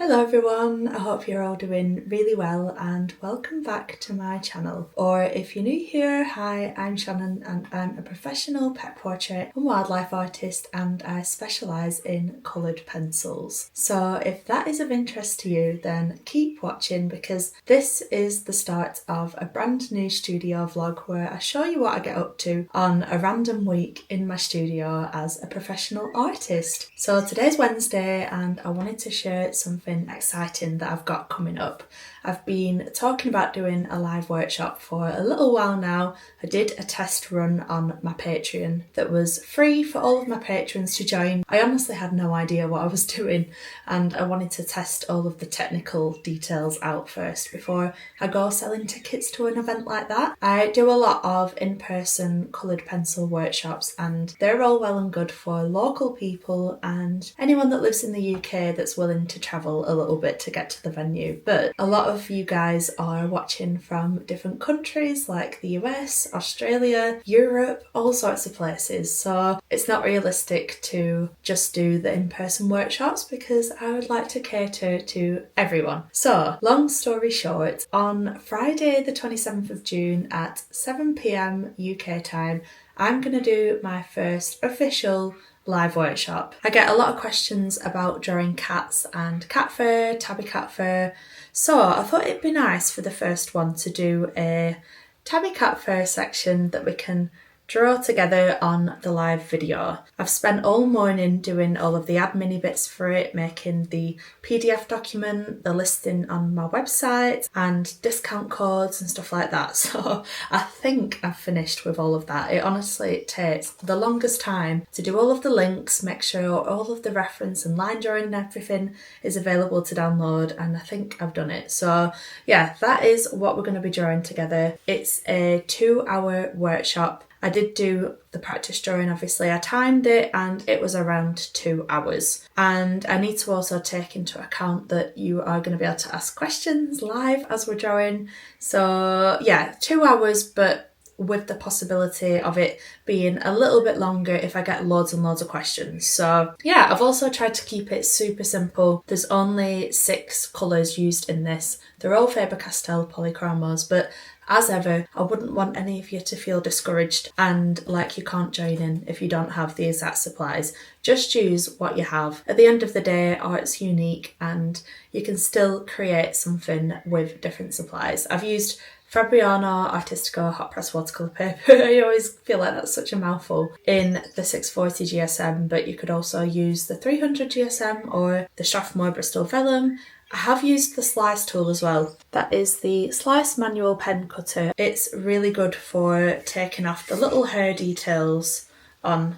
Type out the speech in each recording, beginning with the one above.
Hello everyone, I hope you're all doing really well and welcome back to my channel. Or if you're new here, hi, I'm Shannon and I'm a professional pet portrait and wildlife artist and I specialise in coloured pencils. So if that is of interest to you, then keep watching because this is the start of a brand new studio vlog where I show you what I get up to on a random week in my studio as a professional artist. So today's Wednesday and I wanted to share something exciting that I've got coming up. I've been talking about doing a live workshop for a little while now. I did a test run on my Patreon that was free for all of my patrons to join. I honestly had no idea what I was doing and I wanted to test all of the technical details out first before I go selling tickets to an event like that. I do a lot of in-person coloured pencil workshops and they're all well and good for local people and anyone that lives in the UK that's willing to travel a little bit to get to the venue. But a lot of you guys are watching from different countries like the US, Australia, Europe, all sorts of places. So it's not realistic to just do the in-person workshops because I would like to cater to everyone. So long story short, on Friday the 27th of June at 7 p.m. UK time, I'm going to do my first official live workshop. I get a lot of questions about drawing cats and cat fur, tabby cat fur, so I thought it'd be nice for the first one to do a tabby cat fur section that we can draw together on the live video. I've spent all morning doing all of the admin bits for it, making the PDF document, the listing on my website and discount codes and stuff like that. So I think I've finished with all of that. It honestly takes the longest time to do all of the links, make sure all of the reference and line drawing and everything is available to download, and I think I've done it. So yeah, that is what we're going to be drawing together. It's a 2-hour workshop. I did do the practice drawing, obviously. I timed it and it was around 2 hours. And I need to also take into account that you are going to be able to ask questions live as we're drawing. So yeah, 2 hours, but with the possibility of it being a little bit longer if I get loads and loads of questions. So yeah, I've also tried to keep it super simple. There's only 6 colours used in this. They're all Faber-Castell polychromos, but as ever, I wouldn't want any of you to feel discouraged and like you can't join in if you don't have the exact supplies. Just use what you have. At the end of the day, art's unique and you can still create something with different supplies. I've used Fabriano Artistico hot press watercolour paper. I always feel like that's such a mouthful in the 640 GSM, but you could also use the 300 GSM or the Strathmore Bristol Vellum. I have used the slice tool as well. That is the Slice Manual Pen Cutter. It's really good for taking off the little hair details on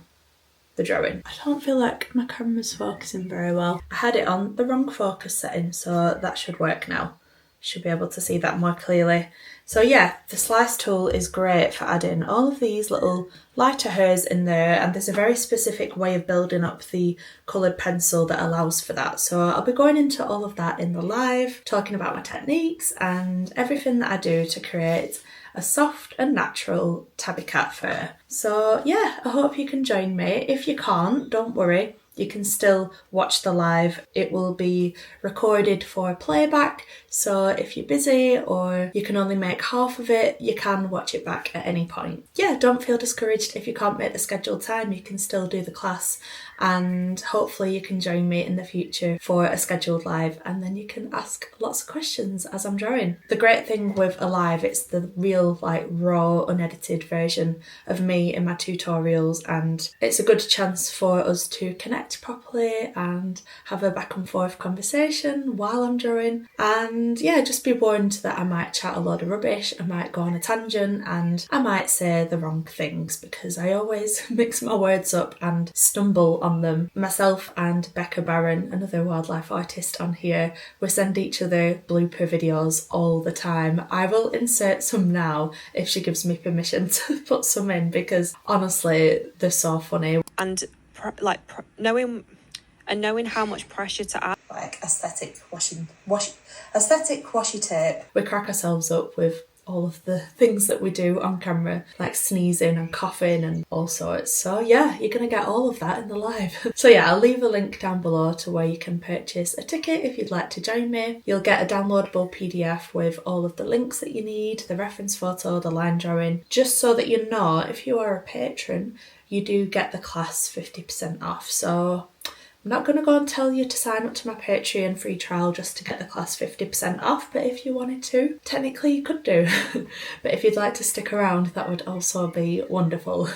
the drawing. I don't feel like my camera's focusing very well. I had it on the wrong focus setting, so that should work now. Should be able to see that more clearly. So yeah, the slice tool is great for adding all of these little lighter hairs in there, and there's a very specific way of building up the coloured pencil that allows for that. So I'll be going into all of that in the live, talking about my techniques and everything that I do to create a soft and natural tabby cat fur. So yeah, I hope you can join me. If you can't, don't worry. You can still watch the live. It will be recorded for playback, so if you're busy or you can only make half of it, you can watch it back at any point. Yeah, don't feel discouraged if you can't make the scheduled time. You can still do the class and hopefully you can join me in the future for a scheduled live and then you can ask lots of questions as I'm drawing. The great thing with a live, it's the real like raw unedited version of me in my tutorials and it's a good chance for us to connect properly and have a back and forth conversation while I'm drawing. And yeah, just be warned that I might chat a load of rubbish, I might go on a tangent and I might say the wrong things because I always mix my words up and stumble on them. Myself and Becca Barron, another wildlife artist on here, we send each other blooper videos all the time. I will insert some now if she gives me permission to put some in because honestly they're so funny. And knowing how much pressure to add, like aesthetic washi tape. We crack ourselves up with all of the things that we do on camera, like sneezing and coughing and all sorts. So yeah, you're going to get all of that in the live. So yeah, I'll leave a link down below to where you can purchase a ticket if you'd like to join me. You'll get a downloadable PDF with all of the links that you need, the reference photo, the line drawing, just so that you know if you are a patron, you do get the class 50% off. So I'm not going to go and tell you to sign up to my Patreon free trial just to get the class 50% off, but if you wanted to, technically you could do. But if you'd like to stick around, that would also be wonderful.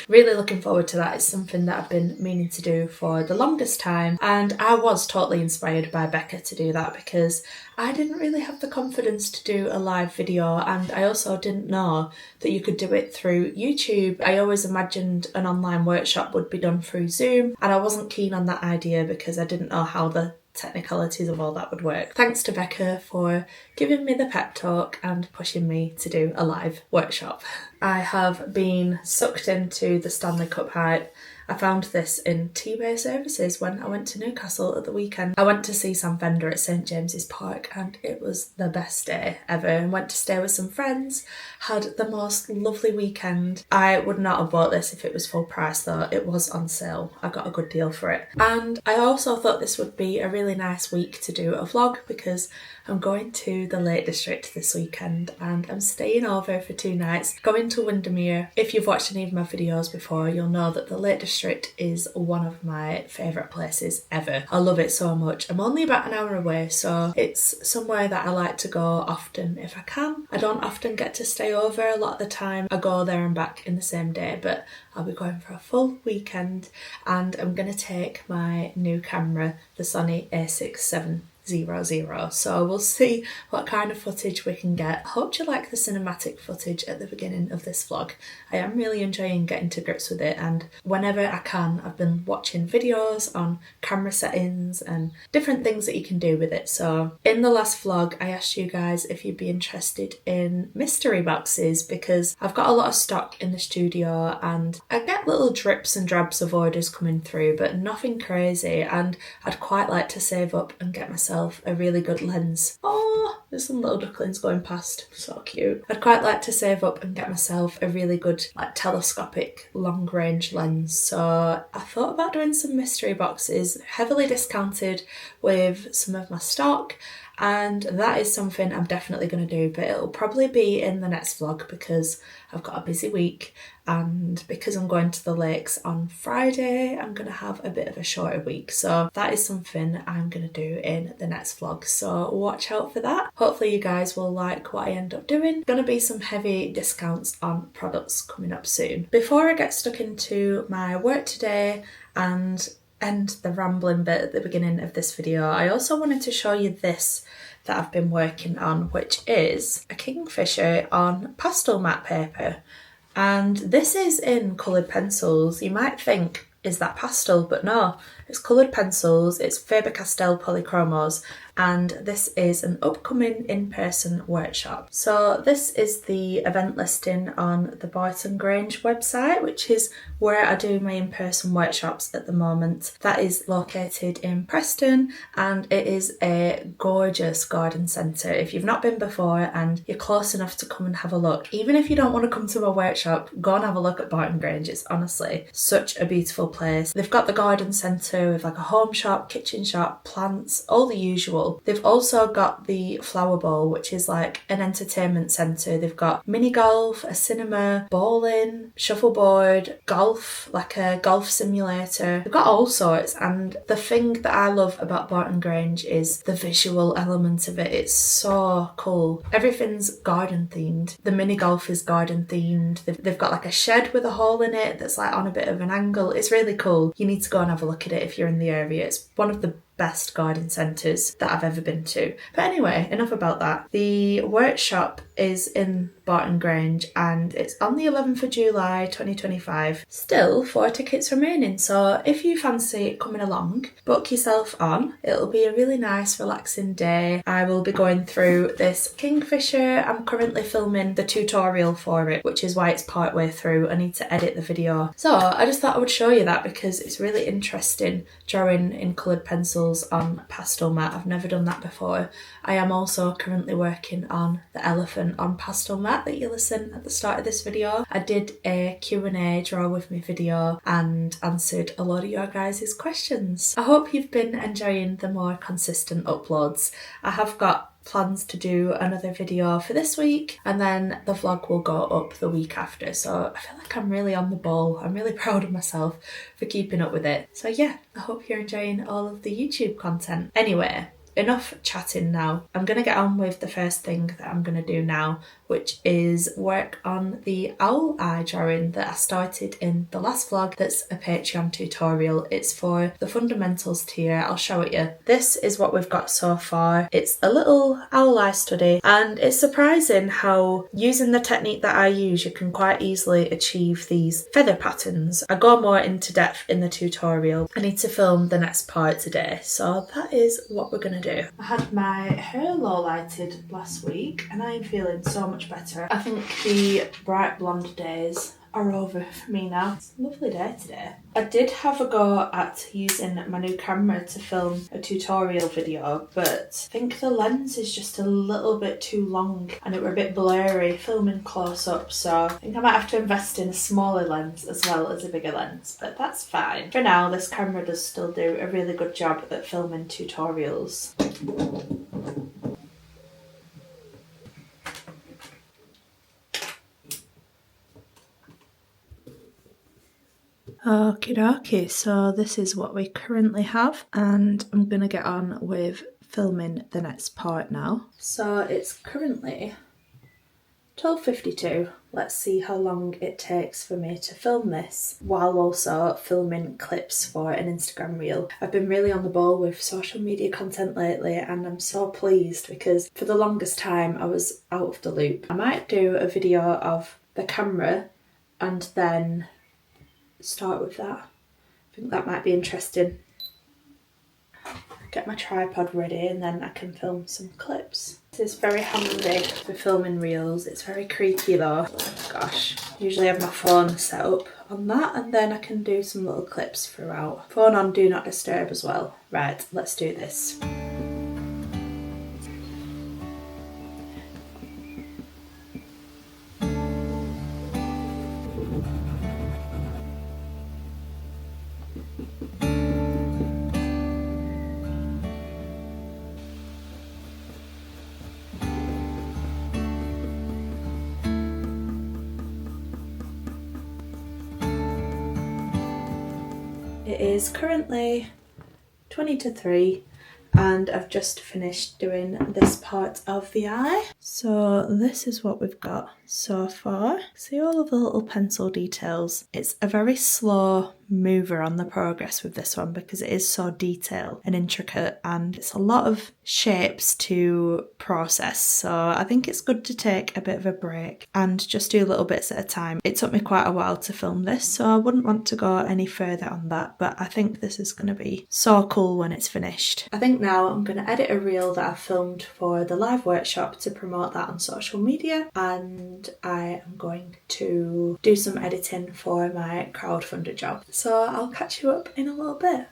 Really looking forward to that. It's something that I've been meaning to do for the longest time, and I was totally inspired by Becca to do that because I didn't really have the confidence to do a live video, and I also didn't know that you could do it through YouTube. I always imagined an online workshop would be done through Zoom, and I wasn't keen on that idea because I didn't know how the technicalities of all that would work. Thanks to Becca for giving me the pep talk and pushing me to do a live workshop. I have been sucked into the Stanley Cup hype. I found this in T-Bay services when I went to Newcastle at the weekend. I went to see Sam Fender at St James's Park and it was the best day ever, and went to stay with some friends, had the most lovely weekend. I would not have bought this if it was full price though. It was on sale. I got a good deal for it. And I also thought this would be a really nice week to do a vlog because I'm going to the Lake District this weekend and I'm staying over for 2 nights, going to Windermere. If you've watched any of my videos before, you'll know that the Lake District is one of my favourite places ever. I love it so much. I'm only about an hour away, so it's somewhere that I like to go often if I can. I don't often get to stay over. A lot of the time I go there and back in the same day, but I'll be going for a full weekend and I'm going to take my new camera, the Sony a6 700. So we'll see what kind of footage we can get. I hope you like the cinematic footage at the beginning of this vlog. I am really enjoying getting to grips with it, and whenever I can, I've been watching videos on camera settings and different things that you can do with it. So in the last vlog, I asked you guys if you'd be interested in mystery boxes because I've got a lot of stock in the studio and I get little drips and drabs of orders coming through, but nothing crazy, and I'd quite like to save up and get myself a really good lens. Oh, there's some little ducklings going past. So cute. I'd quite like to save up and get myself a really good like telescopic long range lens. So I thought about doing some mystery boxes, heavily discounted with some of my stock. And that is something I'm definitely going to do, but it'll probably be in the next vlog because I've got a busy week, and because I'm going to the lakes on Friday, I'm going to have a bit of a shorter week. So that is something I'm going to do in the next vlog. So watch out for that. Hopefully you guys will like what I end up doing. Going to be some heavy discounts on products coming up soon. Before I get stuck into my work today and end the rambling bit at the beginning of this video, I also wanted to show you this that I've been working on, which is a kingfisher on pastel matte paper. And this is in coloured pencils. You might think, is that pastel? But no, it's coloured pencils. It's Faber-Castell Polychromos, and this is an upcoming in-person workshop. So this is the event listing on the Boyton Grange website, which is where I do my in-person workshops at the moment. That is located in Preston, and it is a gorgeous garden centre. If you've not been before and you're close enough to come and have a look, even if you don't want to come to my workshop, go and have a look at Boyton Grange. It's honestly such a beautiful place. They've got the garden centre with like a home shop, kitchen shop, plants, all the usual. They've also got the Flower Bowl, which is like an entertainment centre. They've got mini golf, a cinema, bowling, shuffleboard, golf, like a golf simulator. They've got all sorts, and the thing that I love about Boyton Grange is the visual element of it. It's so cool. Everything's garden themed. The mini golf is garden themed. They've got like a shed with a hole in it that's like on a bit of an angle. It's really cool. You need to go and have a look at it if you're in the area. It's one of the best garden centres that I've ever been to. But anyway, enough about that. The workshop is in Boyton Grange and it's on the 11th of July 2025. Still 4 tickets remaining, so if you fancy coming along, book yourself on. It'll be a really nice relaxing day. I will be going through this kingfisher. I'm currently filming the tutorial for it, which is why it's part way through. I need to edit the video. So I just thought I would show you that because it's really interesting drawing in coloured pencils fundamentals on pastel matte. I've never done that before. I am also currently working on the elephant on pastel matte that you listen at the start of this video. I did a Q&A draw with me video and answered a lot of your guys' questions. I hope you've been enjoying the more consistent uploads. I have got plans to do another video for this week, and then the vlog will go up the week after, so I feel like I'm really on the ball. I'm really proud of myself for keeping up with it. So yeah, I hope you're enjoying all of the YouTube content. Anyway, enough chatting now. I'm going to get on with the first thing that I'm going to do now, which is work on the owl eye drawing that I started in the last vlog. That's a Patreon tutorial. It's for the fundamentals tier. I'll show it you. This is what we've got so far. It's a little owl eye study, and it's surprising how using the technique that I use, you can quite easily achieve these feather patterns. I go more into depth in the tutorial. I need to film the next part today, so that is what we're going to do. I had my hair low lighted last week and I am feeling so much better. I think the bright blonde days are over for me now. It's a lovely day today. I did have a go at using my new camera to film a tutorial video, but I think the lens is just a little bit too long and it were a bit blurry filming close up, so I think I might have to invest in a smaller lens as well as a bigger lens, but that's fine. For now, this camera does still do a really good job at filming tutorials. Okie dokie, so this is what we currently have, and I'm gonna get on with filming the next part now. So it's currently 12:52. Let's see how long it takes for me to film this while also filming clips for an Instagram reel. I've been really on the ball with social media content lately and I'm so pleased because for the longest time I was out of the loop. I might do a video of the camera and then start with that. I think that might be interesting. Get my tripod ready and then I can film some clips. This is very handy for filming reels. It's very creaky though. Gosh, usually I have my phone set up on that and then I can do some little clips throughout. Phone on do not disturb as well. Right, let's do this. It is currently 20 to 3 and I've just finished doing this part of the eye. So this is what we've got so far. See all of the little pencil details. It's a very slow mover on the progress with this one because it is so detailed and intricate and it's a lot of shapes to process, so I think it's good to take a bit of a break and just do little bits at a time. It took me quite a while to film this, so I wouldn't want to go any further on that, but I think this is going to be so cool when it's finished. I think now I'm going to edit a reel that I filmed for the live workshop to promote that on social media, and I am going to do some editing for my crowdfunder job. So I'll catch you up in a little bit.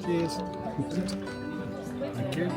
Cheers. Thank you.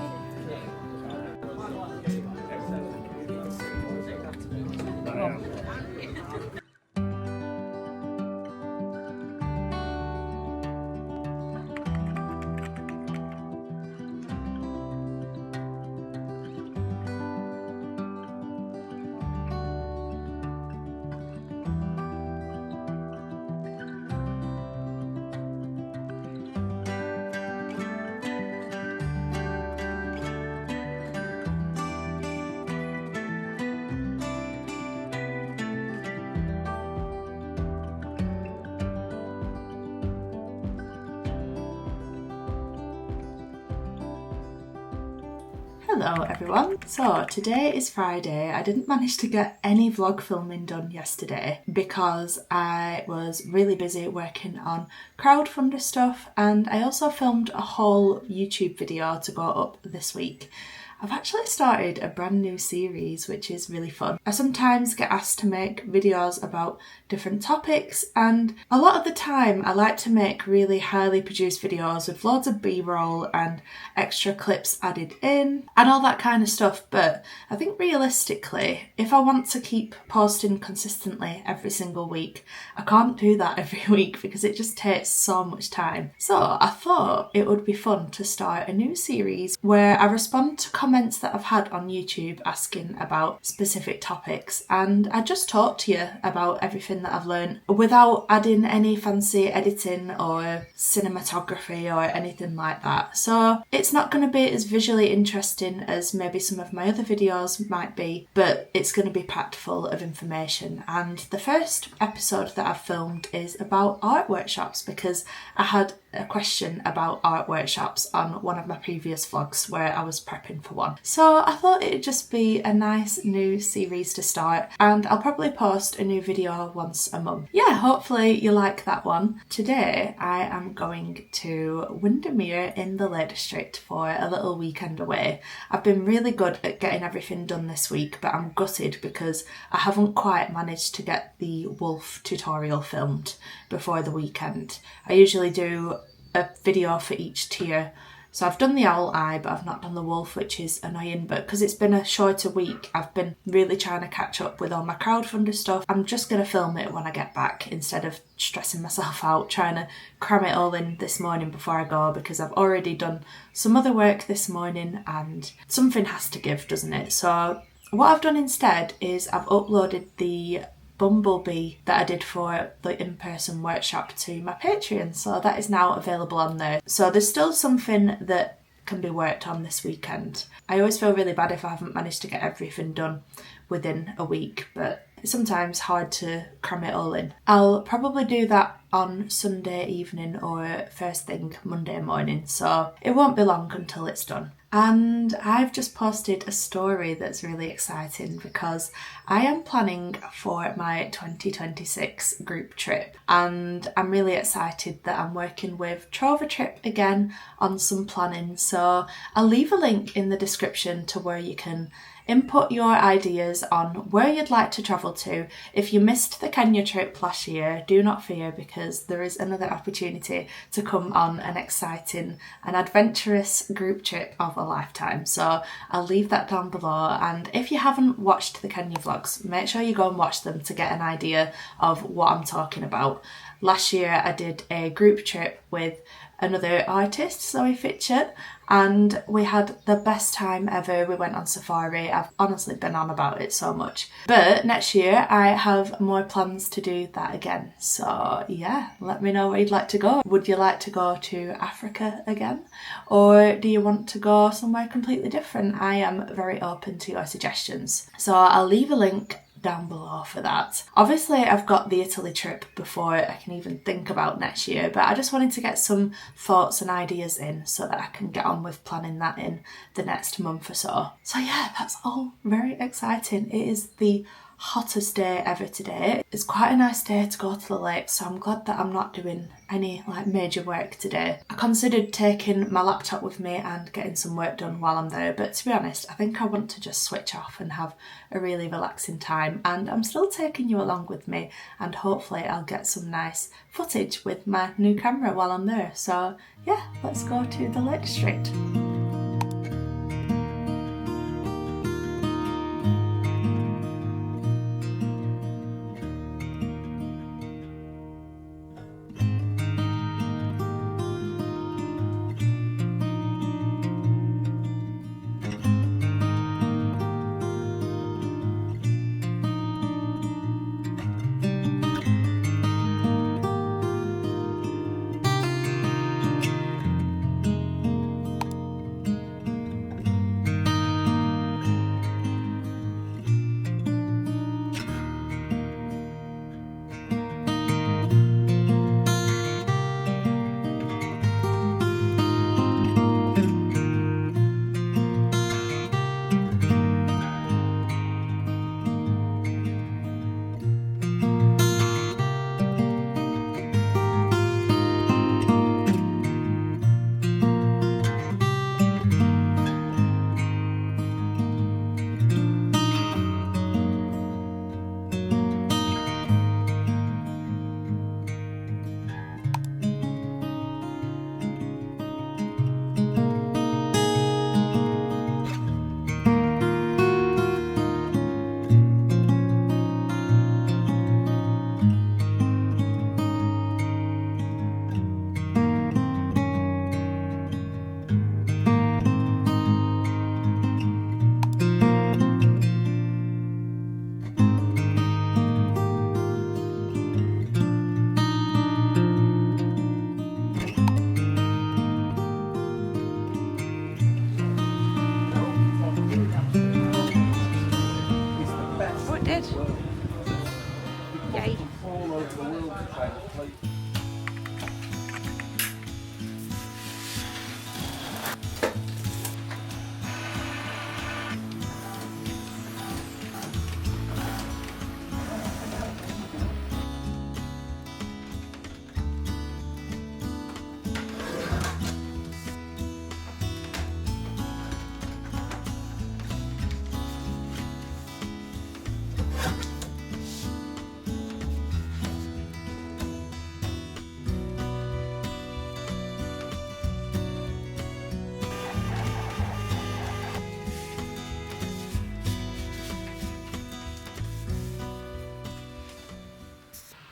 Hello everyone. So today is Friday. I didn't manage to get any vlog filming done yesterday because I was really busy working on crowdfunder stuff, and I also filmed a whole YouTube video to go up this week. I've actually started a brand new series which is really fun. I sometimes get asked to make videos about different topics, and a lot of the time I like to make really highly produced videos with loads of b-roll and extra clips added in and all that kind of stuff, but I think realistically if I want to keep posting consistently every single week, I can't do that every week because it just takes so much time. So I thought it would be fun to start a new series where I respond to comments that I've had on YouTube asking about specific topics, and I just talk to you about everything that I've learned without adding any fancy editing or cinematography or anything like that. So it's not going to be as visually interesting as maybe some of my other videos might be, but it's going to be packed full of information. And the first episode that I've filmed is about art workshops because I had a question about art workshops on one of my previous vlogs where I was prepping for one. So I thought it'd just be a nice new series to start, and I'll probably post a new video once a month. Yeah, hopefully you like that one. Today I am going to Windermere in the Lake District for a little weekend away. I've been really good at getting everything done this week, but I'm gutted because I haven't quite managed to get the wolf tutorial filmed before the weekend. I usually do a video for each tier. So I've done the owl eye, but I've not done the wolf, which is annoying. But because it's been a shorter week, I've been really trying to catch up with all my crowdfunder stuff. I'm just going to film it when I get back instead of stressing myself out trying to cram it all in this morning before I go, because I've already done some other work this morning and something has to give, doesn't it? So what I've done instead is I've uploaded the bumblebee that I did for the in-person workshop to my Patreon, so that is now available on there. So there's still something that can be worked on this weekend. I always feel really bad if I haven't managed to get everything done within a week, but it's sometimes hard to cram it all in. I'll probably do that on Sunday evening or first thing Monday morning, so it won't be long until it's done. And I've just posted a story that's really exciting because I am planning for my 2026 group trip, and I'm really excited that I'm working with Trover Trip again on some planning. So I'll leave a link in the description to where you can input your ideas on where you'd like to travel to. If you missed the Kenya trip last year, do not fear, because there is another opportunity to come on an exciting and adventurous group trip of a lifetime. So I'll leave that down below, and if you haven't watched the Kenya vlogs, make sure you go and watch them to get an idea of what I'm talking about. Last year I did a group trip with another artist, Zoe Fitchett, and we had the best time ever. We went on safari. I've honestly been on about it so much. But next year I have more plans to do that again. So yeah, let me know where you'd like to go. Would you like to go to Africa again? Or do you want to go somewhere completely different? I am very open to your suggestions. So I'll leave a link down below for that. Obviously I've got the Italy trip before I can even think about next year, but I just wanted to get some thoughts and ideas in so that I can get on with planning that in the next month or so. So yeah, that's all very exciting. It is the hottest day ever today. It's quite a nice day to go to the lake, so I'm glad that I'm not doing any major work today. I considered taking my laptop with me and getting some work done while I'm there, but to be honest, I think I want to just switch off and have a really relaxing time, and I'm still taking you along with me, and hopefully I'll get some nice footage with my new camera while I'm there. So yeah, let's go to the Lake District.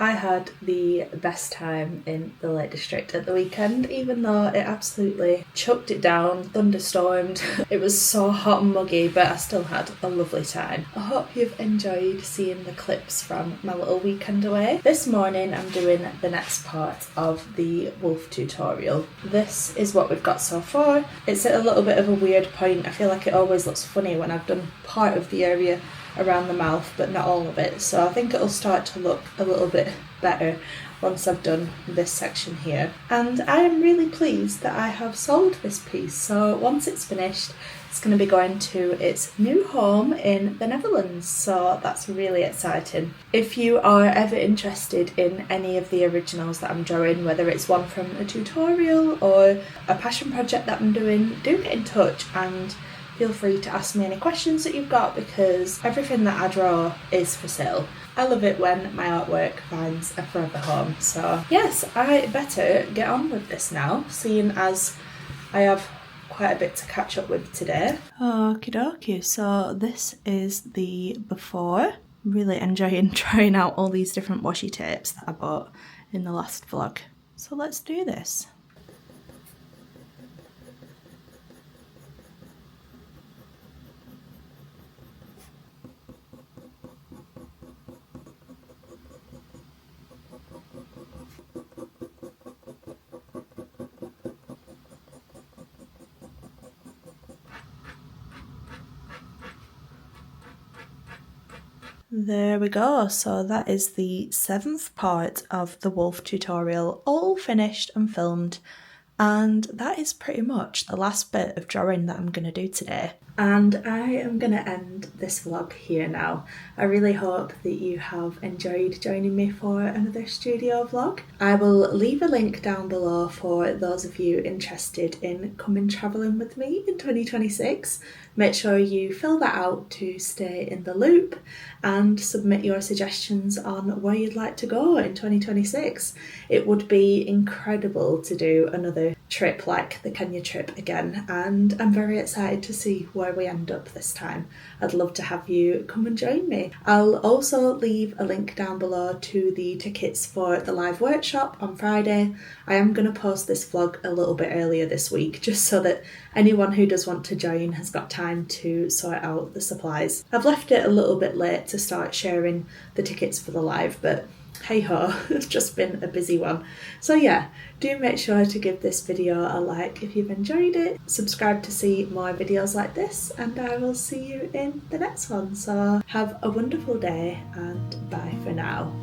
I had the best time in the Lake District at the weekend, even though it absolutely chucked it down, thunderstormed. It was so hot and muggy, but I still had a lovely time. I hope you've enjoyed seeing the clips from my little weekend away. This morning I'm doing the next part of the wolf tutorial. This is what we've got so far. It's at a little bit of a weird point. I feel like it always looks funny when I've done part of the area around the mouth but not all of it, so I think it'll start to look a little bit better once I've done this section here. And I am really pleased that I have sold this piece, so once it's finished it's going to be going to its new home in the Netherlands, so that's really exciting. If you are ever interested in any of the originals that I'm drawing, whether it's one from a tutorial or a passion project that I'm doing, do get in touch and feel free to ask me any questions that you've got, because everything that I draw is for sale. I love it when my artwork finds a forever home. So yes, I better get on with this now, seeing as I have quite a bit to catch up with today. Okie dokie, so this is the before. I'm really enjoying trying out all these different washi tapes that I bought in the last vlog. So let's do this. There we go, so that is the 7th part of the wolf tutorial, all finished and filmed, and that is pretty much the last bit of drawing that I'm going to do today. And I am going to end this vlog here now. I really hope that you have enjoyed joining me for another studio vlog. I will leave a link down below for those of you interested in coming travelling with me in 2026. Make sure you fill that out to stay in the loop and submit your suggestions on where you'd like to go in 2026. It would be incredible to do another trip like the Kenya trip again, and I'm very excited to see where we end up this time. I'd love to have you come and join me. I'll also leave a link down below to the tickets for the live workshop on Friday. I am going to post this vlog a little bit earlier this week, just so that anyone who does want to join has got time to sort out the supplies. I've left it a little bit late to start sharing the tickets for the live, but hey ho, it's just been a busy one. So yeah, do make sure to give this video a like if you've enjoyed it, subscribe to see more videos like this, and I will see you in the next one. So have a wonderful day and bye for now.